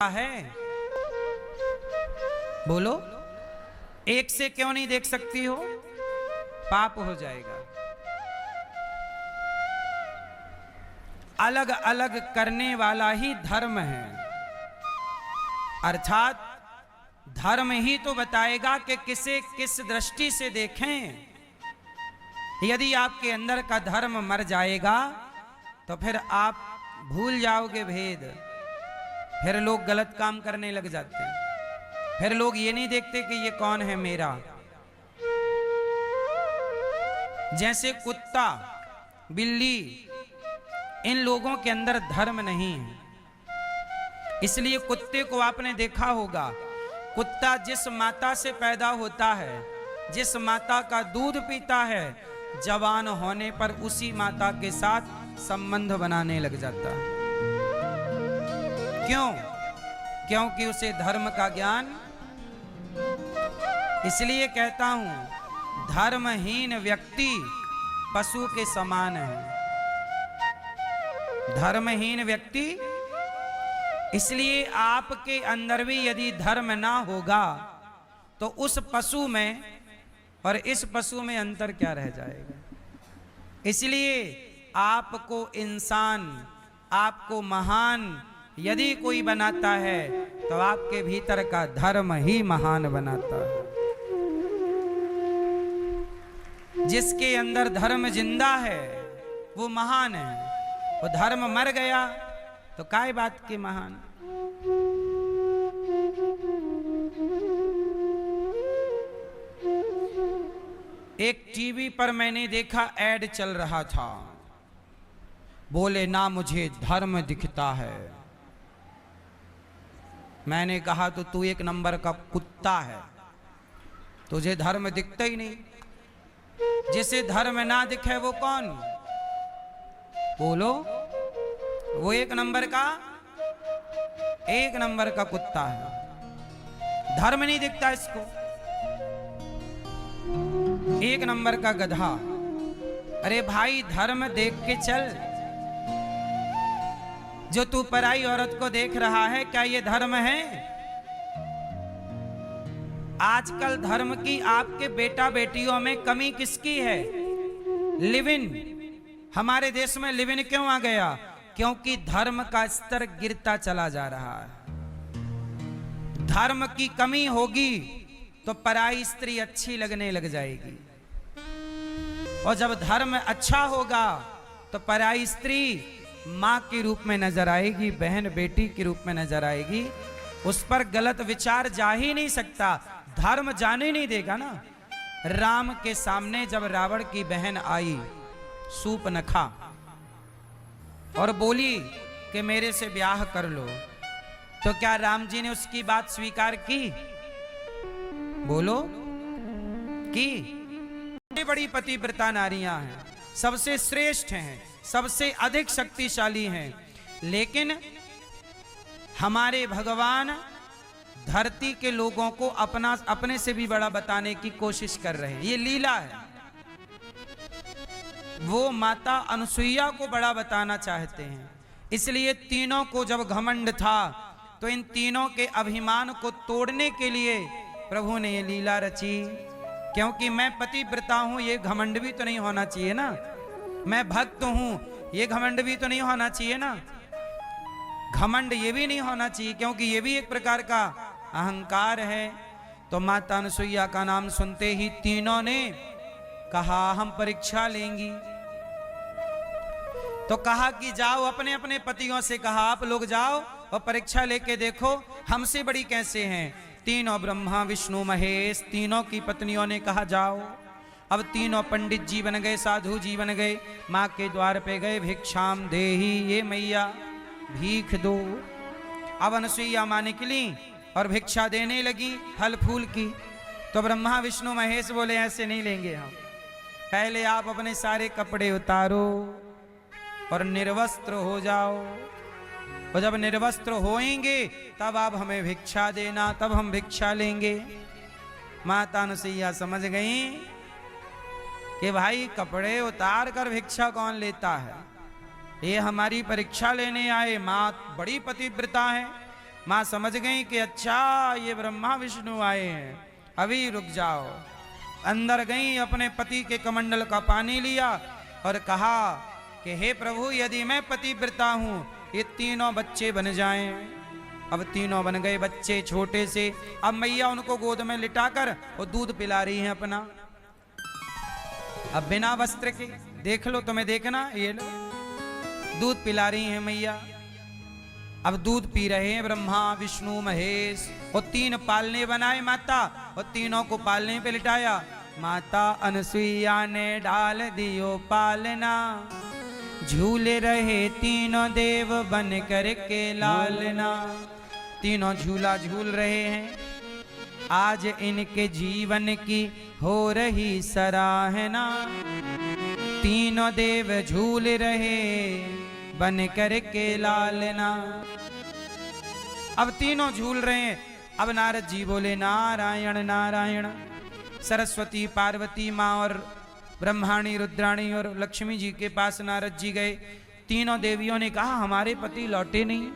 है? बोलो, एक से क्यों नहीं देख सकती हो? पाप हो जाएगा। अलग अलग करने वाला ही धर्म है, अर्थात धर्म ही तो बताएगा कि किसे किस दृष्टि से देखें। यदि आपके अंदर का धर्म मर जाएगा तो फिर आप भूल जाओगे भेद। फिर लोग गलत काम करने लग जाते हैं। फिर लोग ये नहीं देखते कि ये कौन है मेरा। जैसे कुत्ता, बिल्ली, इन लोगों के अंदर धर्म नहीं है, इसलिए कुत्ते को आपने देखा होगा। कुत्ता जिस माता से पैदा होता है, जिस माता का दूध पीता है, जवान होने पर उसी माता के साथ संबंध बनाने लग जाता है। क्यों? क्योंकि उसे धर्म का ज्ञान। इसलिए कहता हूं, धर्महीन व्यक्ति पशु के समान है। धर्महीन व्यक्ति, इसलिए आपके अंदर भी यदि धर्म ना होगा तो उस पशु में और इस पशु में अंतर क्या रह जाएगा। इसलिए आपको इंसान, आपको महान यदि कोई बनाता है तो आपके भीतर का धर्म ही महान बनाता है। जिसके अंदर धर्म जिंदा है वो महान है। वो धर्म मर गया तो काय बात की महान। एक टीवी पर मैंने देखा, ऐड चल रहा था। बोले ना मुझे धर्म दिखता है। मैंने कहा तो तू एक नंबर का कुत्ता है, तुझे धर्म दिखता ही नहीं। जिसे धर्म ना दिखे वो कौन? बोलो, वो एक नंबर का कुत्ता है। धर्म नहीं दिखता इसको, एक नंबर का गधा। अरे भाई, धर्म देख के चल। जो तू पराई औरत को देख रहा है, क्या ये धर्म है? आजकल धर्म की आपके बेटा बेटियों में कमी किसकी है? Live in. हमारे देश में लिव इन क्यों आ गया? क्योंकि धर्म का स्तर गिरता चला जा रहा है। धर्म की कमी होगी तो पराई स्त्री अच्छी लगने लग जाएगी, और जब धर्म अच्छा होगा तो पराई स्त्री मां के रूप में नजर आएगी, बहन बेटी के रूप में नजर आएगी। उस पर गलत विचार जा ही नहीं सकता, धर्म जाने नहीं देगा ना। राम के सामने जब रावण की बहन आई सूपनखा और बोली कि मेरे से ब्याह कर लो, तो क्या राम जी ने उसकी बात स्वीकार की? बोलो, की? बड़ी बड़ी पतिव्रता नारियां हैं, सबसे श्रेष्ठ हैं, सबसे अधिक शक्तिशाली हैं, लेकिन हमारे भगवान धरती के लोगों को अपने से भी बड़ा बताने की कोशिश कर रहे हैं। ये लीला है। वो माता अनसुईया को बड़ा बताना चाहते हैं। इसलिए तीनों को जब घमंड था तो इन तीनों के अभिमान को तोड़ने के लिए प्रभु ने ये लीला रची। क्योंकि मैं पतिव्रता हूं, ये घमंड भी तो नहीं होना चाहिए ना। मैं भक्त हूं, ये घमंड भी तो नहीं होना चाहिए ना। घमंड ये भी नहीं होना चाहिए, क्योंकि ये भी एक प्रकार का अहंकार है। तो माता अनसुईया का नाम सुनते ही तीनों ने कहा हम परीक्षा लेंगी। तो कहा कि जाओ, अपने अपने पतियों से कहा आप लोग जाओ और परीक्षा लेके देखो हमसे बड़ी कैसे हैं। तीनों ब्रह्मा विष्णु महेश, तीनों की पत्नियों ने कहा जाओ। अब तीनों पंडित जी बन गए, साधु जी बन गए, माँ के द्वार पे गए, भिक्षाम देही, ये मैया भीख दो। अब अनसुईया माँ निकली और भिक्षा देने लगी फल फूल की। तो ब्रह्मा विष्णु महेश बोले ऐसे नहीं लेंगे हम, पहले आप अपने सारे कपड़े उतारो और निर्वस्त्र हो जाओ, और जब निर्वस्त्र होएंगे तब आप हमें भिक्षा देना, तब हम भिक्षा लेंगे। माता अनसुईया समझ गई कि भाई कपड़े उतार कर भिक्षा कौन लेता है, ये हमारी परीक्षा लेने आए। माँ बड़ी पतिव्रता है, माँ समझ गई कि अच्छा ये ब्रह्मा विष्णु आए हैं, अभी रुक जाओ। अंदर गई, अपने पति के कमंडल का पानी लिया और कहा कि हे प्रभु, यदि मैं पतिव्रता हूं, ये तीनों बच्चे बन जाएं। अब तीनों बन गए बच्चे छोटे से। अब मैया उनको गोद में लिटाकर और दूध पिला रही हैं अपना। अब बिना वस्त्र के, देख लो, तुम्हें देखना, ये लो, दूध पिला रही हैं मैया। अब दूध पी रहे हैं ब्रह्मा विष्णु महेश। और तीन पालने बनाए माता, और तीनों को पालने पे लिटाया। माता अनसुईया ने डाल दियो पालना, झूले रहे तीनों देव बन कर के लालना। तीनों झूला झूल रहे हैं, आज इनके जीवन की हो रही सराहना। तीनों देव झूल रहे बन कर के लालना। अब तीनों झूल रहे हैं। अब नारद जी बोले नारायण नारायण। सरस्वती पार्वती माँ और ब्रह्माणी रुद्राणी और लक्ष्मी जी के पास नारद जी गए। तीनों देवियों ने कहा हमारे पति लौटे नहीं।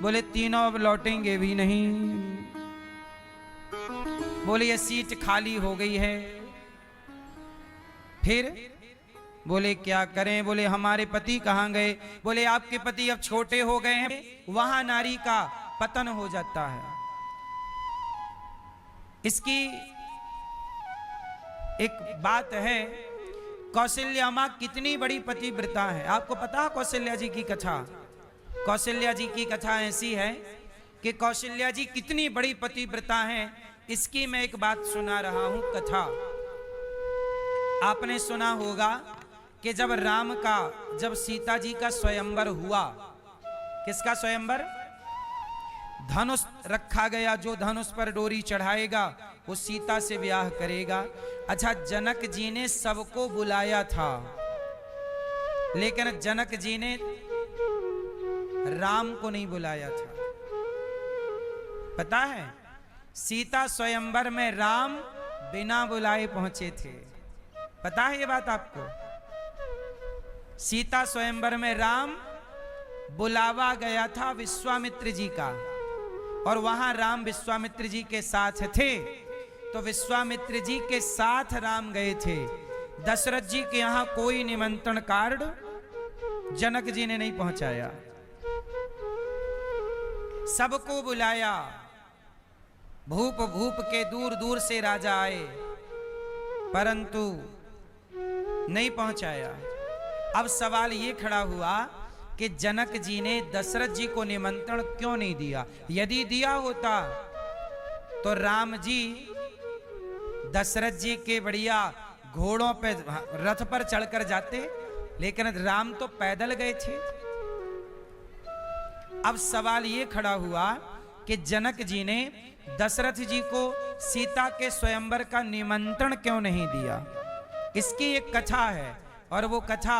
बोले तीनों अब लौटेंगे भी नहीं। बोले ये सीट खाली हो गई है। फिर बोले क्या करें। बोले हमारे पति कहाँ गए। बोले आपके पति अब छोटे हो गए हैं, वहां नारी का पतन हो जाता है। इसकी एक बात है, कौशल्या मां कितनी बड़ी पतिव्रता है। आपको पता है कौशल्या जी की कथा। कौशल्या जी की कथा ऐसी है कि कौशल्या जी कितनी बड़ी पतिव्रता हैं। इसकी मैं एक बात सुना रहा हूं कथा। आपने सुना होगा कि जब सीता जी का स्वयंवर हुआ। किसका स्वयंवर? धनुष रखा गया। जो धनुष पर डोरी चढ़ाएगा वो सीता से ब्याह करेगा। अच्छा, जनक जी ने सबको बुलाया था, लेकिन जनक जी ने राम को नहीं बुलाया था। पता है, सीता स्वयंवर में राम बिना बुलाए पहुंचे थे। पता है ये बात आपको? सीता स्वयंवर में राम बुलावा गया था विश्वामित्र जी का, और वहां राम विश्वामित्र जी के साथ थे। तो विश्वामित्र जी के साथ राम गए थे। दशरथ जी के यहां कोई निमंत्रण कार्ड जनक जी ने नहीं पहुंचाया। सबको बुलाया। भूप भूप के दूर दूर से राजा आए, परंतु नहीं पहुंचाया। अब सवाल ये खड़ा हुआ कि जनक जी ने दशरथ जी को निमंत्रण क्यों नहीं दिया। यदि दिया होता तो राम जी दशरथ जी के बढ़िया घोड़ों पे रथ पर चढ़कर जाते, लेकिन राम तो पैदल गए थे। अब सवाल ये खड़ा हुआ कि जनक जी ने दशरथ जी को सीता के स्वयंवर का निमंत्रण क्यों नहीं दिया। इसकी एक कथा है, और वो कथा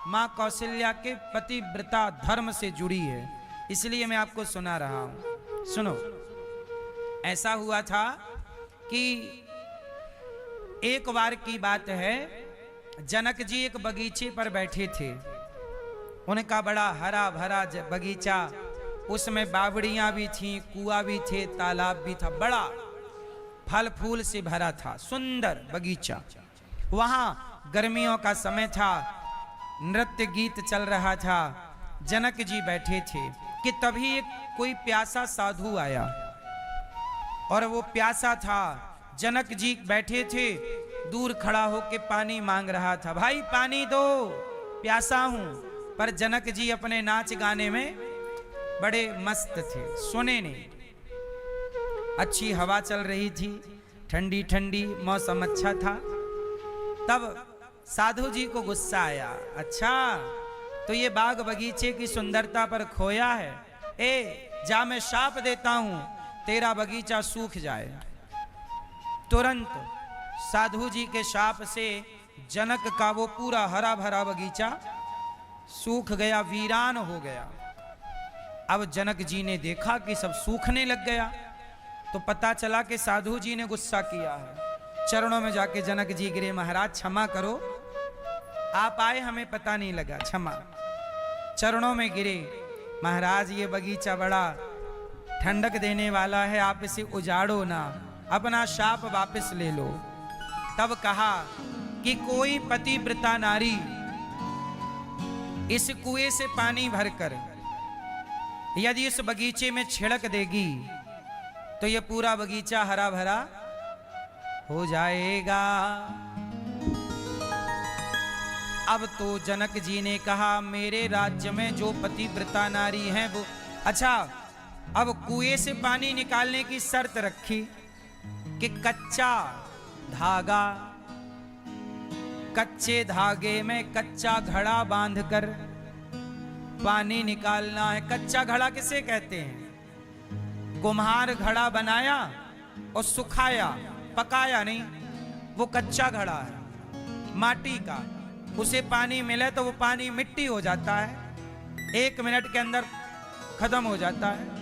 मां कौशल्या के पतिव्रता धर्म से जुड़ी है, इसलिए मैं आपको सुना रहा हूं। सुनो। ऐसा हुआ था कि एक बार की बात है, जनक जी एक बगीचे पर बैठे थे। उनका बड़ा हरा भरा बगीचा, उसमें बावड़ियां भी थीं, कुआं भी थे, तालाब भी था, बड़ा फल फूल से भरा था, सुंदर बगीचा। वहां गर्मियों का समय था, नृत्य गीत चल रहा था। जनक जी बैठे थे कि तभी एक कोई प्यासा साधु आया, और वो प्यासा था। जनक जी बैठे थे, दूर खड़ा होके पानी मांग रहा था। भाई पानी दो, प्यासा हूं। पर जनक जी अपने नाच गाने में बड़े मस्त थे, सुने नहीं। अच्छी हवा चल रही थी, ठंडी ठंडी मौसम अच्छा था। तब साधु जी को गुस्सा आया। अच्छा, तो ये बाग बगीचे की सुंदरता पर खोया है। जा मैं शाप देता हूं, तेरा बगीचा सूख जाए। तुरंत साधु जी के शाप से जनक का वो पूरा हरा भरा बगीचा सूख गया, वीरान हो गया। अब जनक जी ने देखा कि सब सूखने लग गया, तो पता चला कि साधु जी ने गुस्सा किया है। चरणों में जाके जनक जी गिरे, महाराज क्षमा करो, आप आए हमें पता नहीं लगा, क्षमा। चरणों में गिरे, महाराज ये बगीचा बड़ा ठंडक देने वाला है, आप इसे उजाड़ो ना, अपना शाप वापस ले लो। तब कहा कि कोई पतिव्रता नारी इस कुएं से पानी भरकर यदि इस बगीचे में छिड़क देगी तो यह पूरा बगीचा हरा भरा हो जाएगा। अब तो जनक जी ने कहा मेरे राज्य में जो पतिव्रता नारी हैं वो, अच्छा अब कुएं से पानी निकालने की शर्त रखी कि कच्चा धागा, कच्चे धागे में कच्चा घड़ा बांधकर पानी निकालना है। कच्चा घड़ा किसे कहते हैं? कुम्हार घड़ा बनाया और सुखाया, पकाया नहीं, वो कच्चा घड़ा है माटी का, उसे पानी मिले तो वो पानी मिट्टी हो जाता है, 1 मिनट के अंदर खत्म हो जाता है।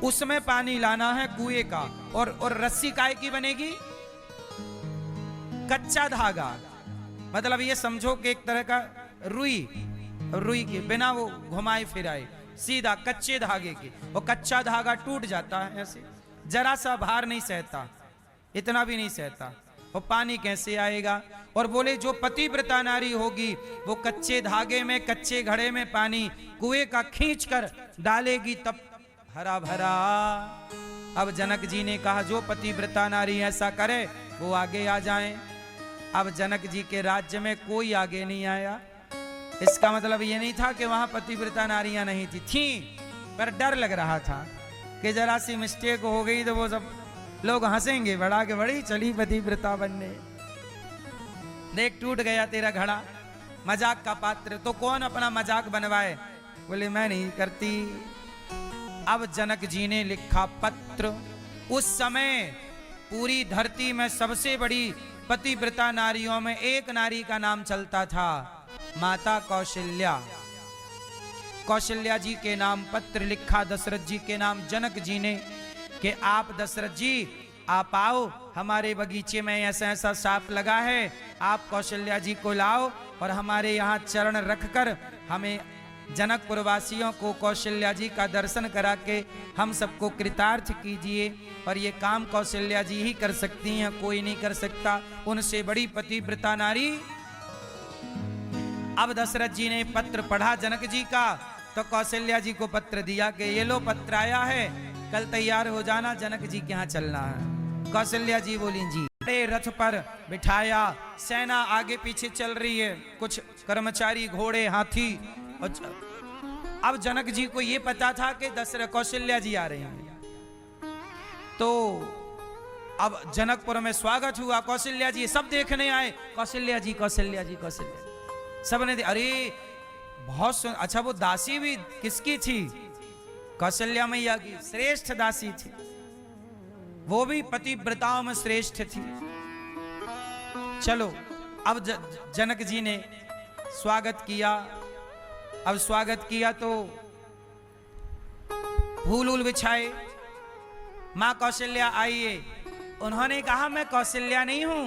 उसमें पानी लाना है कुएं का, और रस्सी काय की बनेगी? कच्चा धागा, मतलब ये समझो कि एक तरह का रुई की, बिना वो घुमाए फिराए, सीधा कच्चे धागे की। वो कच्चा धागा टूट जाता है ऐसे, जरा सा भार नहीं सहता, इतना भी नहीं सहता, वो पानी कैसे आएगा? और बोले जो पतिव्रता नारी होगी वो कच्चे धागे में, कच्चे घड़े में पानी कुएं का खींच कर डालेगी, तब हरा भरा। अब जनक जी ने कहा जो पतिव्रता नारी ऐसा करे वो आगे आ जाए। अब जनक जी के राज्य में कोई आगे नहीं आया। इसका मतलब ये नहीं था कि वहां पतिव्रता नारियां नहीं थी, पर डर लग रहा था कि जरा सी मिस्टेक हो गई तो वो सब लोग हंसेंगे, बड़ा के बड़ी चली पतिव्रता बनने, देख टूट गया तेरा घड़ा, मजाक का पात्र। तो कौन अपना मजाक बनवाए? बोले मैं नहीं करती। अब जनक जी ने लिखा पत्र। उस समय पूरी धरती में सबसे बड़ी पतिव्रता नारियों में एक नारी का नाम चलता था, माता कौशल्या। कौशल्या जी के नाम पत्र लिखा दशरथ जी के नाम जनक जी ने कि आप दशरथ जी आप आओ, हमारे बगीचे में ऐसा ऐसा सांप लगा है, आप कौशल्या जी को लाओ और हमारे यहाँ चरण रखकर हमें जनकपुर वासियों को कौशल्या जी का दर्शन करा के हम सबको कृतार्थ कीजिए। और ये काम कौशल्या जी ही कर सकती हैं, कोई नहीं कर सकता, उनसे बड़ी पतिव्रता नारी। अब दशरथ जी ने पत्र पढ़ा जनक जी का, तो कौशल्या जी को पत्र दिया कि ये लो पत्र आया है, कल तैयार हो जाना, जनक जी के यहाँ चलना है। कौशल्या जी बोली जी। रथ पर बिठाया, सेना आगे पीछे चल रही है, कुछ कर्मचारी घोड़े हाथी। अब जनक जी को ये पता था कि दशरथ कौशल्या जी आ रही हैं, तो अब जनकपुर में स्वागत हुआ। कौशल्या जी सब देखने आए, कौशल्या जी कौशल्या जी कौशल्या जी, सबने अरे बहुत अच्छा। वो दासी भी किसकी थी? कौशल्या मैया की श्रेष्ठ दासी थी, वो भी पतिव्रताओं में श्रेष्ठ थी। चलो अब जनक जी ने स्वागत किया। अब स्वागत किया तो फूल वूल बिछाए, मां कौशल्या आइए। उन्होंने कहा मैं कौशल्या नहीं हूं,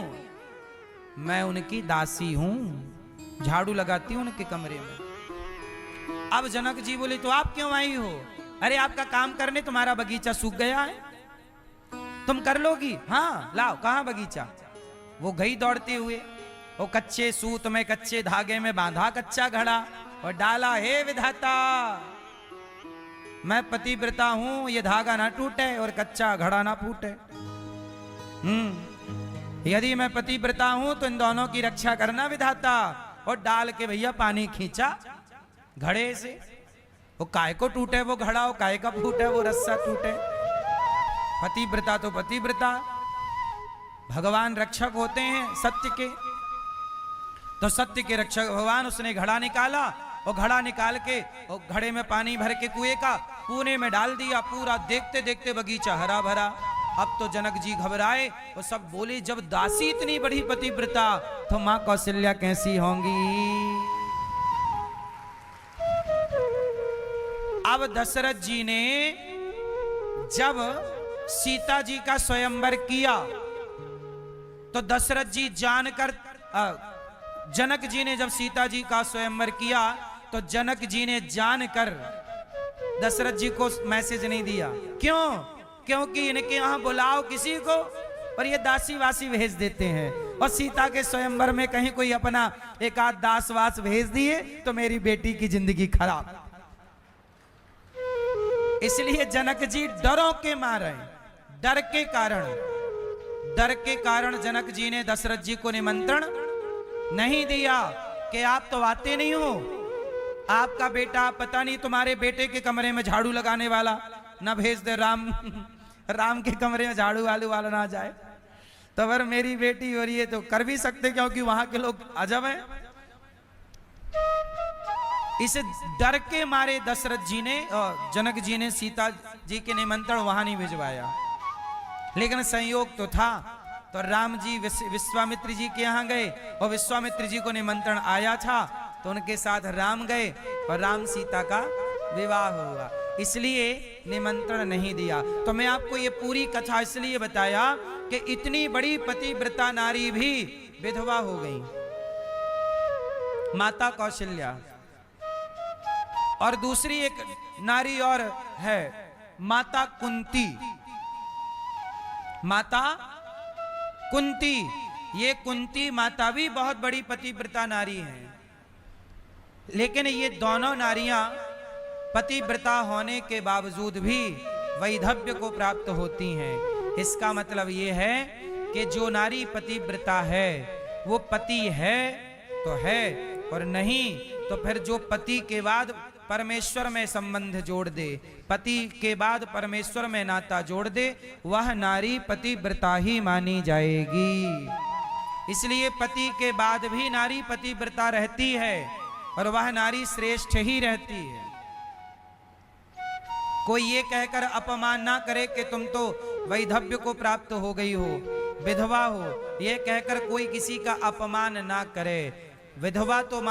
मैं उनकी दासी हूं, झाड़ू लगाती हूं उनके कमरे में। अब जनक जी बोले तो आप क्यों आई हो? अरे आपका काम करने तुम्हारा बगीचा सूख गया है, तुम कर लोगी? हाँ लाओ, कहां बगीचा? वो गई दौड़ते हुए, वो कच्चे सूत में कच्चे धागे में बांधा कच्चा घड़ा और डाला, हे विधाता मैं पतिव्रता हूं, ये धागा ना टूटे और कच्चा घड़ा ना फूटे। यदि मैं पतिव्रता हूं तो इन दोनों की रक्षा करना विधाता। और डाल के भैया पानी खींचा घड़े से। वो काय को टूटे वो घड़ा, वो काय का फूटे वो रस्सा टूटे। पतिव्रता तो पतिव्रता, भगवान रक्षक होते हैं सत्य के, तो सत्य के रक्षक भगवान। उसने घड़ा निकाला और घड़ा निकाल के और घड़े में पानी भर के कुएं का कोने में डाल दिया। पूरा देखते देखते बगीचा हरा भरा। अब तो जनक जी घबराए और सब बोले जब दासी इतनी बड़ी पतिव्रता तो मां कौशल्या कैसी होंगी? अब दशरथ जी ने जब सीता जी का स्वयंवर किया तो दशरथ जी जानकर, जनक जी ने जब सीता जी का स्वयंवर किया तो जनक जी ने जानकर दशरथ जी को मैसेज नहीं दिया। क्यों? क्योंकि इनके यहां बुलाओ किसी को और ये दासी वासी भेज देते हैं, और सीता के स्वयंवर में कहीं कोई अपना एक आध दास वास भेज दिए तो मेरी बेटी की जिंदगी खराब। इसलिए जनक जी डरों के मारे, डर के कारण जनक जी ने दशरथ जी को निमंत्रण नहीं दिया कि आप तो आते नहीं हो, आपका बेटा पता नहीं तुम्हारे बेटे के कमरे में झाड़ू लगाने वाला ना भेज दे, राम के कमरे में झाड़ू वालू वाला ना जाए। तो अगर मेरी बेटी और ये तो कर भी सकते क्योंकि वहां के लोग अजब हैं। इस डर के मारे दशरथ जी ने और जनक जी ने सीता जी के निमंत्रण वहां नहीं भिजवाया। लेकिन संयोग तो था, तो राम जी विश्वामित्र जी के यहाँ गए और विश्वामित्र जी को निमंत्रण आया था तो उनके साथ राम गए और राम सीता का विवाह हुआ, इसलिए निमंत्रण नहीं दिया। तो मैं आपको ये पूरी कथा इसलिए बताया कि इतनी बड़ी पतिव्रता नारी भी विधवा हो गई, माता कौशल्या। और दूसरी एक नारी और है, माता कुंती। माता कुंती, ये कुंती माता भी बहुत बड़ी पतिव्रता नारी है। लेकिन ये दोनों नारियां पतिव्रता होने के बावजूद भी वैधव्य को प्राप्त होती हैं। इसका मतलब ये है कि जो नारी पतिव्रता है वो पति है तो है, और नहीं तो फिर जो पति के बाद परमेश्वर में संबंध जोड़ दे, पति के बाद परमेश्वर में नाता जोड़ दे, वह नारी पतिव्रता ही मानी जाएगी। इसलिए पति के बाद भी नारी पतिव्रता रहती है और वह नारी श्रेष्ठ ही रहती है। कोई ये कहकर अपमान ना करे कि तुम तो वैधव्य को प्राप्त हो गई हो, विधवा हो, ये कहकर कोई किसी का अपमान ना करे। विधवा तो